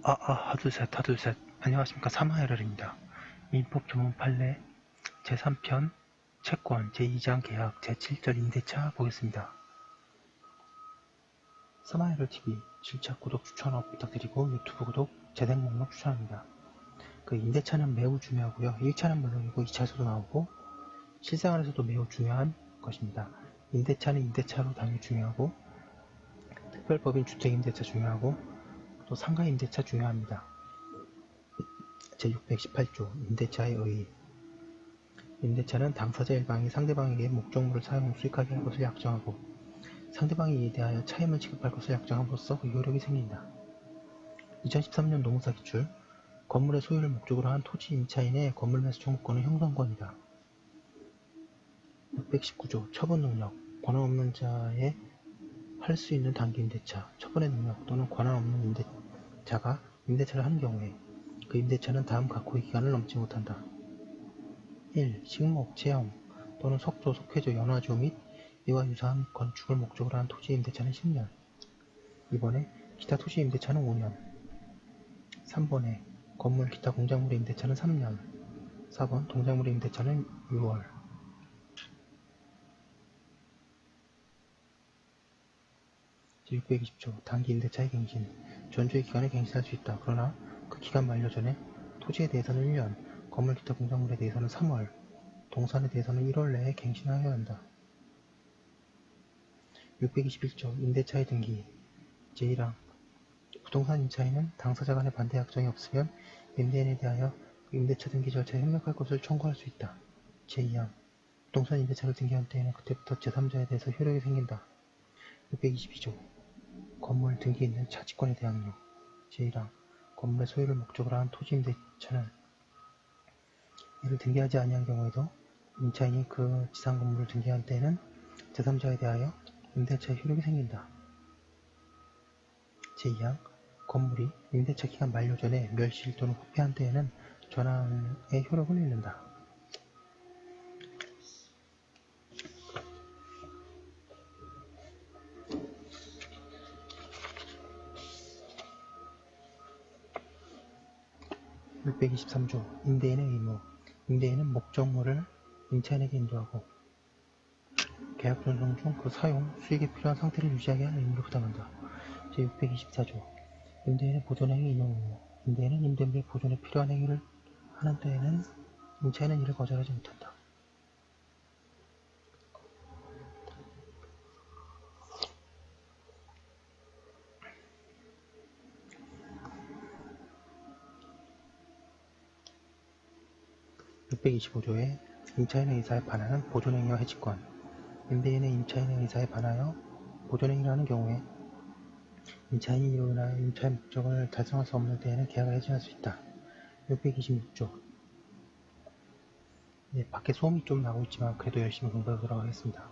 하둘셋. 안녕하십니까. 사마에럴입니다. 민법 전문 판례 제3편 채권 제2장 계약 제7절 임대차 보겠습니다. 사마에럴TV 실차 구독 추천업 부탁드리고 유튜브 구독 재생 목록 추천합니다. 임대차는 매우 중요하고요. 1차는 물론이고 2차에서도 나오고 실생활에서도 매우 중요한 것입니다. 임대차는 임대차로 당연히 중요하고 특별법인 주택임대차 중요하고 또 상가임대차 중요합니다. 제618조 임대차의 의의. 임대차는 당사자 일방이 상대방에게 목적물을 사용 수익하게 할 것을 약정하고 상대방이 이에 대하여 차임을 지급할 것을 약정함으로써 효력이 생긴다. 2013년 노무사 기출 건물의 소유를 목적으로 한 토지 임차인의 건물 매수 청구권은 형성권이다. 619조 처분 능력 권한 없는 자의 할 수 있는 단기 임대차 처분의 능력 또는 권한 없는 임대자가 임대차를 한 경우에 그 임대차는 다음 각호의 기간을 넘지 못한다. 1. 식목, 체험 또는 석조, 석회조, 연화조 및 이와 유사한 건축을 목적으로 한 토지 임대차는 10년 2번에 기타 토지 임대차는 5년 3번에 건물, 기타 공작물의 임대차는 3년 4번 동작물의 임대차는 6월 제620조 단기 임대차의 갱신 전주의 기간에 갱신할 수 있다. 그러나 그 기간 만료 전에 토지에 대해서는 1년, 건물 기타 공작물에 대해서는 3월, 동산에 대해서는 1월 내에 갱신하여야 한다. 621조 임대차의 등기 제1항 부동산 임차인은 당사자 간의 반대 약정이 없으면 임대인에 대하여 임대차 등기 절차에 협력할 것을 청구할 수 있다. 제2항 부동산 임대차를 등기한 때에는 그때부터 제3자에 대해서 효력이 생긴다. 622조 건물 등기 있는 차지권에 대한 료 제1항 건물의 소유를 목적으로 한 토지 임대차는 이를 등기하지 아니한 경우에도 임차인이 그 지상 건물을 등기한 때에는 제3자에 대하여 임대차의 효력이 생긴다. 제2항 건물이 임대차 기간 만료 전에 멸실 또는 후폐한 때에는 전항의 효력을 잃는다. (623조) 임대인의 의무 임대인은 목적물을 임차인에게 인도하고 계약 전송 중 그 사용, 수익에 필요한 상태를 유지하게 할 의무를 부담한다. 제624조 임대인의 보존행위 인용 의무 임대인은 임대물의 보존에 필요한 행위를 하는 때에는 임차인은 이를 거절하지 못한다. (625조에) 임차인의 의사에 반하는 보존행위와 해지권 임대인의 임차인의 의사에 반하여 보존행위를 하는 경우에 임차인이 이로 인하여 임차의 목적을 달성할 수 없는 때에는 계약을 해지할 수 있다. 626조 밖에 소음이 좀 나고 있지만 그래도 열심히 공부해보도록 하겠습니다.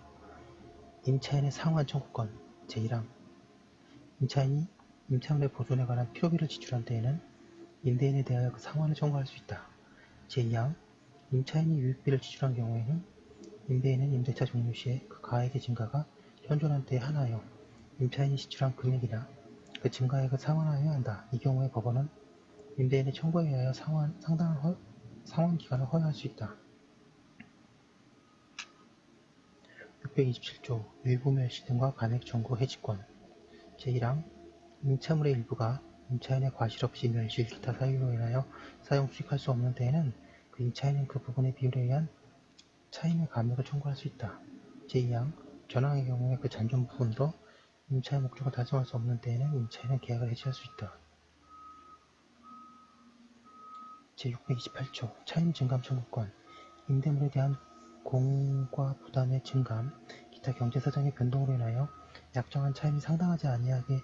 임차인의 상환 청구권 제1항 임차인이 임차물의 보존에 관한 필요비를 지출한 때에는 임대인에 대하여 그 상환을 청구할 수 있다. 제2항 임차인이 유익비를 지출한 경우에는 임대인은 임대차 종료 시에 그 가액의 증가가 현존한 때에 한하여 임차인이 지출한 금액이나 그 증가액을 상환하여야 한다. 이 경우에 법원은 임대인의 청구에 의하여 상당한 상환 기간을 허용할 수 있다. 627조 일부 멸시 등과 간획 청구 해지권 제1항 임차물의 일부가 임차인의 과실 없이 멸실 기타 사유로 인하여 사용 수익할 수 없는 때에는 그 임차인은 그 부분의 비율에 의한 차임의 감액을 청구할 수 있다. 제2항 전항의 경우에 그 잔존 부분으로 임차의 목적을 달성할 수 없는 때에는 임차인은 계약을 해지할 수 있다. 제628조 차임 증감 청구권 임대물에 대한 공과 부담의 증감, 기타 경제사정의 변동으로 인하여 약정한 차임이 상당하지 아니하게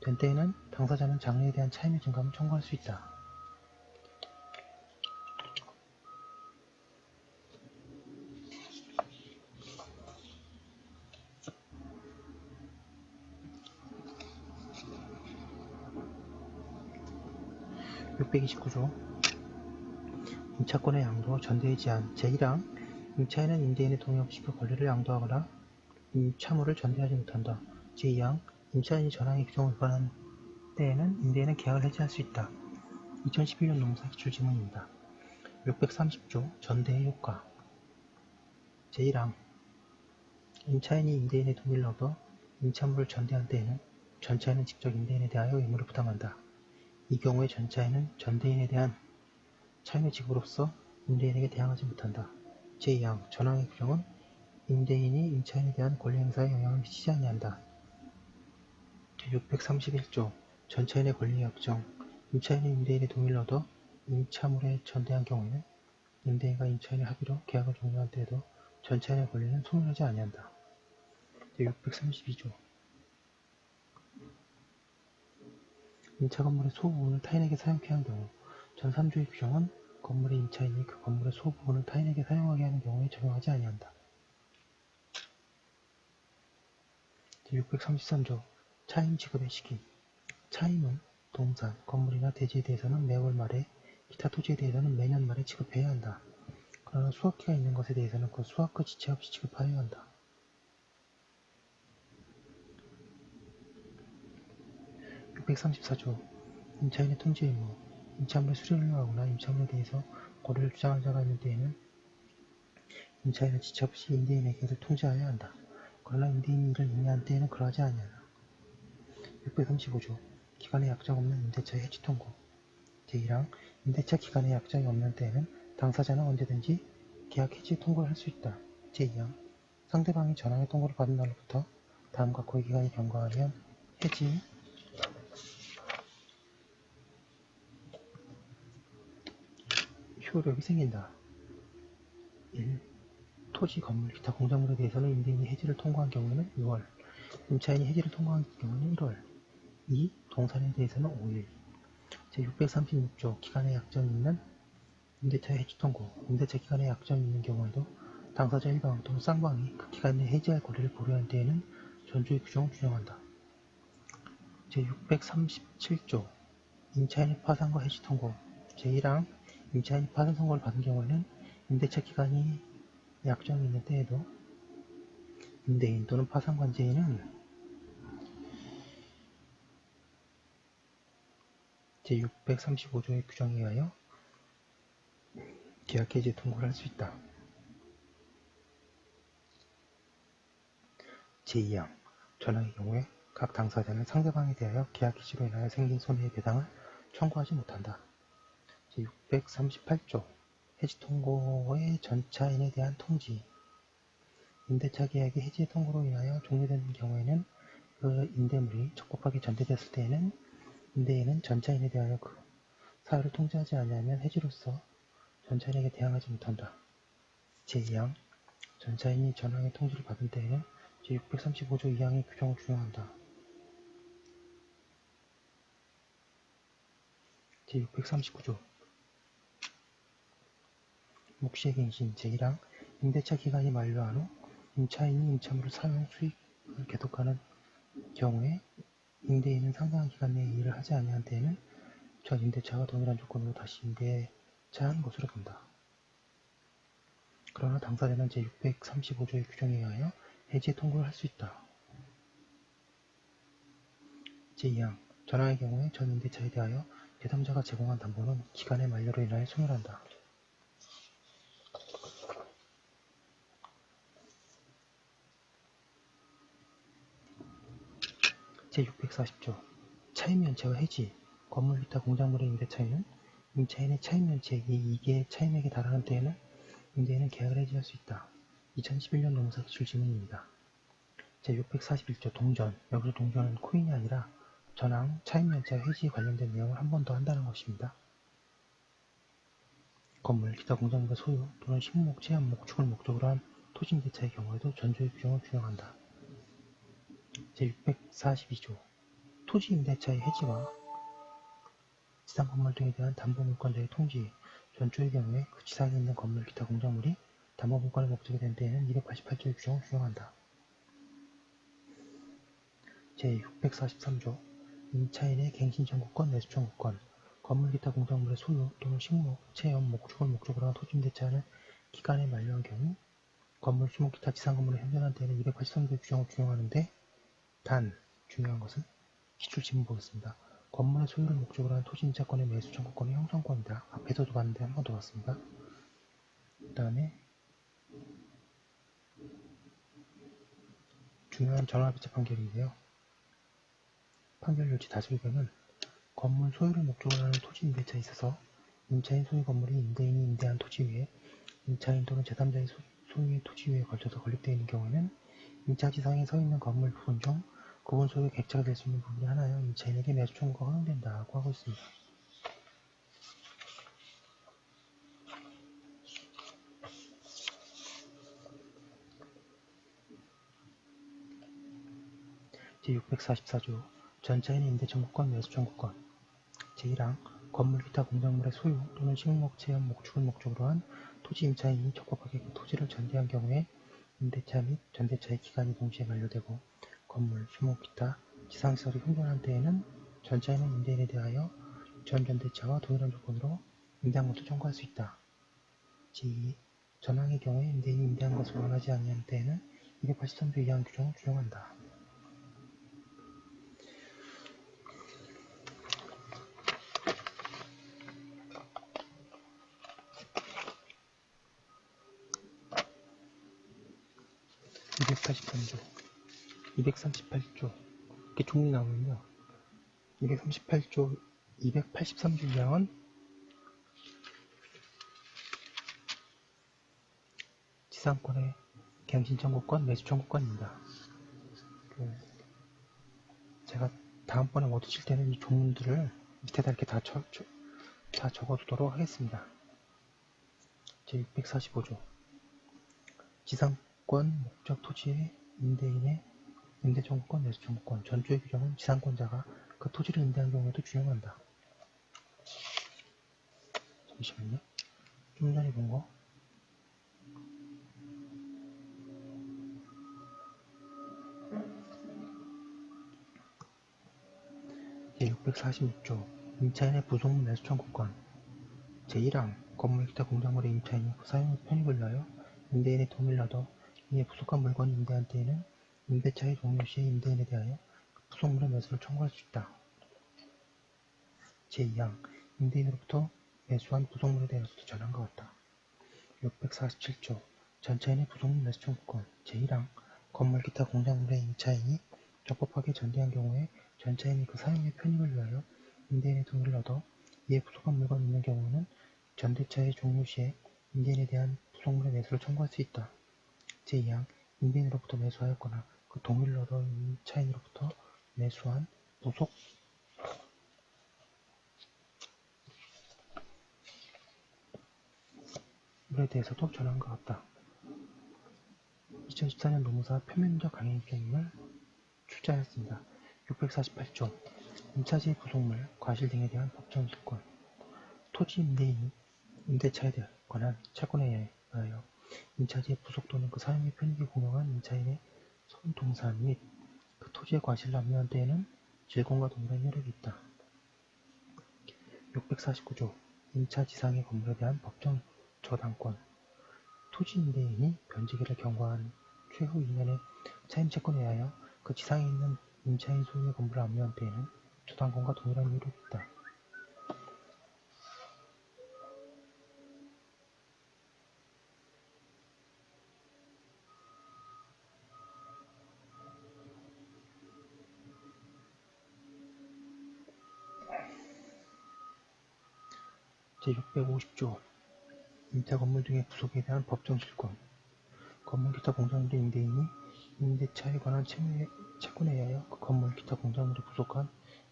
된 때에는 당사자는 장래에 대한 차임의 증감을 청구할 수 있다. (629조) 임차권의 양도, 전대의 제한 제1항 임차인은 임대인의 동의 없이 그 권리를 양도하거나 임차물을 전대하지 못한다. 제2항 임차인이 전항의 규정을 위반한 때에는 임대인은 계약을 해지할 수 있다. 2011년 노무사 기출지문입니다. 630조 전대의 효과. 제1항 임차인이 임대인의 동의를 얻어 임차물을 전대한 때에는 전차인은 직접 임대인에 대하여 의무를 부담한다. 이 경우에 전차인은 전대인에 대한 차임의 지급으로서 임대인에게 대항하지 못한다. 제2항 전항의 규정은 임대인이 임차인에 대한 권리 행사에 영향을 미치지 아니한다. 제631조 전차인의 권리 약정 임차인이 임대인의 동의를 얻어 임차물에 전대한 경우에는 임대인과 임차인의 합의로 계약을 종료한 때에도 전차인의 권리는 소멸하지 아니한다. 제632조 임차 건물의 소부분을 타인에게 사용케 한 경우 전 3조의 규정은 건물의 임차인이 그 건물의 소부분을 타인에게 사용하게 하는 경우에 적용하지 아니한다. 제633조 차임 지급의 시기 차임은 동산, 건물이나 대지에 대해서는 매월 말에 기타 토지에 대해서는 매년 말에 지급해야 한다. 그러나 수확기가 있는 것에 대해서는 그 수확그 지체 없이 지급하여야 한다. 634조 임차인의 통지 의무 임차물의 수리를 하거나 임차물에 대해서 고려를 주장한 자가 있는 때에는 임차인은 지체 없이 임대인에게 이를 통지하여야 한다. 그러나 임대인이 이를 임의한 때에는 그러하지 아니한다. 635조 기간에 약정 없는 임대차의 해지 통고 제1항 임대차 기간에 약정이 없는 때에는 당사자는 언제든지 계약 해지 통고를 할 수 있다. 제2항 상대방이 전항의 통고를 받은 날로부터 다음과 고의 기간이 경과하면 해지 효력이 생긴다. 1. 토지, 건물, 기타 공작물에 대해서는 임대인이 해지를 통고한 경우에는 6월, 임차인이 해지를 통고한 경우에는 1월, 2. 동산에 대해서는 5일. 제636조 기간에 약정이 있는 임대차의 해지 통고 임대차 기간에 약정이 있는 경우에도 당사자 1방 또는 쌍방이 그 기간 내에 해지할 권리를 보류한 때에는 전주의 규정을 준용한다. 제637조 임차인의 파산과 해지 통고 제1항 임차인이 파산 선고를 받은 경우에는 임대차 기간이 약정이 있는 때에도 임대인 또는 파산관제인은 제635조의 규정에 의하여 계약 해지 통고를 할 수 있다. 제2항 전항의 경우에 각 당사자는 상대방에 대하여 계약 해지로 인하여 생긴 손해의 배당을 청구하지 못한다. 제638조 해지 통고의 전차인에 대한 통지 임대차 계약이 해지 통고로 인하여 종료된 경우에는 그 임대물이 적법하게 전대됐을 때에는 임대인은 전차인에 대하여 그 사유를 통지하지 아니하면 해지로서 전차인에게 대항하지 못한다. 제2항 전차인이 전항의 통지를 받은 때에는 제635조 2항의 규정을 준용한다. 제639조 묵시의 갱신 제1항 임대차 기간이 만료한 후 임차인이 임차물을 사용 수익을 계속하는 경우에 임대인은 상당한 기간 내에 일을 하지 아니한 때에는 전 임대차가 동일한 조건으로 다시 임대차한 것으로 본다. 그러나 당사자는 제635조의 규정에 의하여 해지 통고를 할 수 있다. 제2항 전항의 경우에 전 임대차에 대하여 제3자가 제공한 담보는 기간의 만료로 인하여 소멸한다. 제640조 차임면체와 해지 건물 기타 공작물의 임대차에는 임차인의 차임면체액이 2개의 차임액에 달하는 때에는 임대인은 계약을 해지할 수 있다. 2011년 노무사 기출지문입니다. 제641조 동전 여기서 동전은 코인이 아니라 전항, 차임면체와 해지에 관련된 내용을 한 번 더 한다는 것입니다. 건물, 기타 공작물의 소유 또는 식목, 체험, 목축을 목적으로 한 토지 임대차의 경우에도 전조의 규정을 준용한다. 제642조 토지 임대차의 해지와 지상 건물 등에 대한 담보물권자의 통지, 전조의 경우에 그 지상에 있는 건물, 기타 공작물이 담보물권의 목적이 된 때에는 288조의 규정을 준용한다. 제643조 임차인의 갱신 청구권, 매수 청구권, 건물 기타 공작물의 소유 또는 식목, 체험, 목축을 목적으로 한 토지 임대차는 기간에 만료한 경우 건물, 수목, 기타 지상 건물을 현존한 때에는 283조의 규정을 준용하는데 단 중요한 것은 기출지문 보겠습니다. 건물의 소유를 목적으로 한 토지 임차권의 매수 청구권의 형성권이다. 앞에서도 봤는데 한 번 더 봤습니다. 그 다음에 중요한 전화합의체 판결인데요. 판결 요지 다수의견은 건물 소유를 목적으로 하는 토지 임대차에 있어서 임차인 소유 건물이 임대인이 임대한 토지 위에 임차인 또는 제3자의 소유의 토지 위에 걸쳐서 건립되어 있는 경우에는 임차지상에 서 있는 건물 부분 중 구분 소유의 객체가 될 수 있는 부분이 하나여 임차인에게 매수 청구가 허용된다고 하고 있습니다. 제644조 전차인의 임대청구권, 매수청구권 제1항 건물 기타 공작물의 소유 또는 식목, 체험, 목축을 목적으로 한 토지 임차인이 적법하게 그 토지를 전대한 경우에 임대차 및 전대차의 기간이 동시에 만료되고 건물, 수목, 기타 지상시설이 흥존한 때에는 전차인은 임대인에 대하여 전 전대차와 동일한 조건으로 임대한 것을 청구할 수 있다. 제2 전항의 경우에 임대인이 임대한 것을 원하지 아니한 때에는 283조 2항 규정을 준용한다. (283조) 238조 이렇게 종이 나오면요. 238조 283조 2항은 지상권의 갱신청구권, 매수청구권입니다. 제가 다음번에 워드 칠 때는 이 조문들을 밑에다 이렇게 다 적어두도록 하겠습니다. 제645조 지상권 목적 토지의 임대인의 임대청구권, 매수청구권 전주의 규정은 지상권자가 그 토지를 임대한 경우에도 준용한다. 잠시만요. 좀 전에 본 거. 제646조 임차인의 부속물 매수 청구권 제1항 건물 기타 공작물의 임차인이 그 사용 및 편입을 위하여 임대인의 동의를 얻어 이에 부속한 물건을 임대한 때에는 임대차의 종료 시에 임대인에 대하여 그 부속물의 매수를 청구할 수 있다. 제2항 임대인으로부터 매수한 부속물에 대해서도 전항과 같다. 647조 전차인의 부속물 매수 청구권 제1항 건물 기타 공작물의 임차인이 적법하게 전대한 경우에 전차인이 그 사용 및 편입을 위하여 임대인의 동의를 얻어 이에 부속한 물건이 있는 경우에는 전대차의 종료 시에 임대인에 대한 부속물의 매수를 청구할 수 있다. 제2항 임대인으로부터 매수하였거나 그 동의를 얻어 임차인으로부터 매수한 부속 물에 대해서도 전항과 같다. 2014년 노무사 표면적 강행 규정을 출제하였습니다. 648조 임차지의 부속물, 과실 등에 대한 법정질권 토지 임대인이 임대차에 관한 채권에 의하여 임차지의 부속 또는 그 사용 및 편입이 공용한 임차인의 소유 동산 및 그 토지의 과실을 압류한 때에는 질권과 동일한 효력이 있다. 649조 임차지상의 건물에 대한 법정 저당권 토지 임대인이 변제기를 경과한 최후 2년의 차임채권에 의하여 그 지상에 있는 임차인 소유의 건물을 압류한 때에는 저당권과 동일한 효력이 있다. 제650조 임차 건물 등의 부속에 대한 법정질권 건물 기타 공작물의 임대인이 임대차에 관한 채권에 의하여 그 건물 기타 공작물에 부속한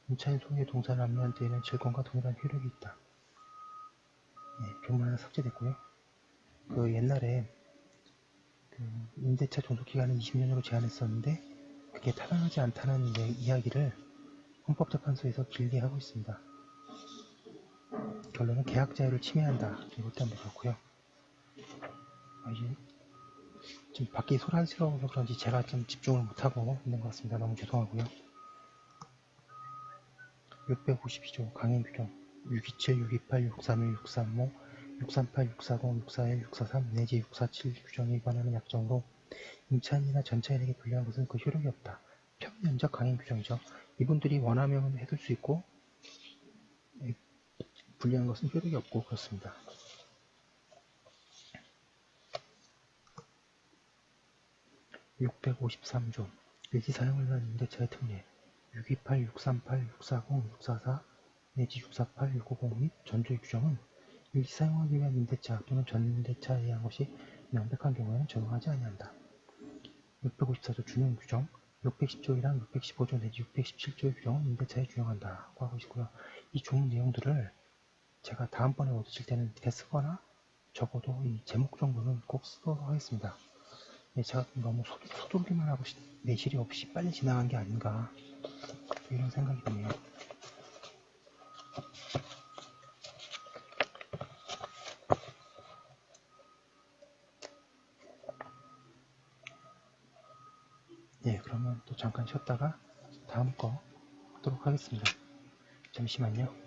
임차인 소유의 동산을 압류한 때에는 질권과 동일한 효력이 있다. 조문 하나 삭제됐고요. 그 옛날에 임대차 존속기간을 20년으로 제한했었는데 그게 타당하지 않다는 이야기를 헌법재판소에서 길게 하고 있습니다. 결론은 계약 자유를 침해한다. 이것 때문에 그렇고요. 이제 지금 밖이 소란스러워서 그런지 제가 좀 집중을 못하고 있는 것 같습니다. 너무 죄송하고요. 652조 강행규정 627, 628, 631, 635, 638, 640, 641, 643 내지 647 규정에 위반하는 약정으로 임차인이나 전차인에게 불리한 것은 그 효력이 없다. 평면적 강행규정이죠. 이분들이 원하면 해둘 수 있고 분리한 것은 효력이 없고 그렇습니다. (653조) 일시 사용을 위한 임대차의 특례 628, 638, 640, 644 내지 648, 650 및 전조의 규정은 일시 사용하기 위한 임대차 또는 전임대차에 의한 것이 명백한 경우에는 적용하지 아니한다. 654조 준용 규정 610조이랑 615조 내지 617조의 규정은 임대차에 준용한다고 하고 있고요. 이 조문 내용들을 제가 다음번에 얻으실 때는 이렇게 쓰거나 적어도 이 제목 정도는 꼭 쓰도록 하겠습니다. 네, 제가 너무 서둘기만 하고 내실이 없이 빨리 지나간 게 아닌가 이런 생각이 드네요. 네, 그러면 또 잠깐 쉬었다가 다음 거 하도록 하겠습니다. 잠시만요.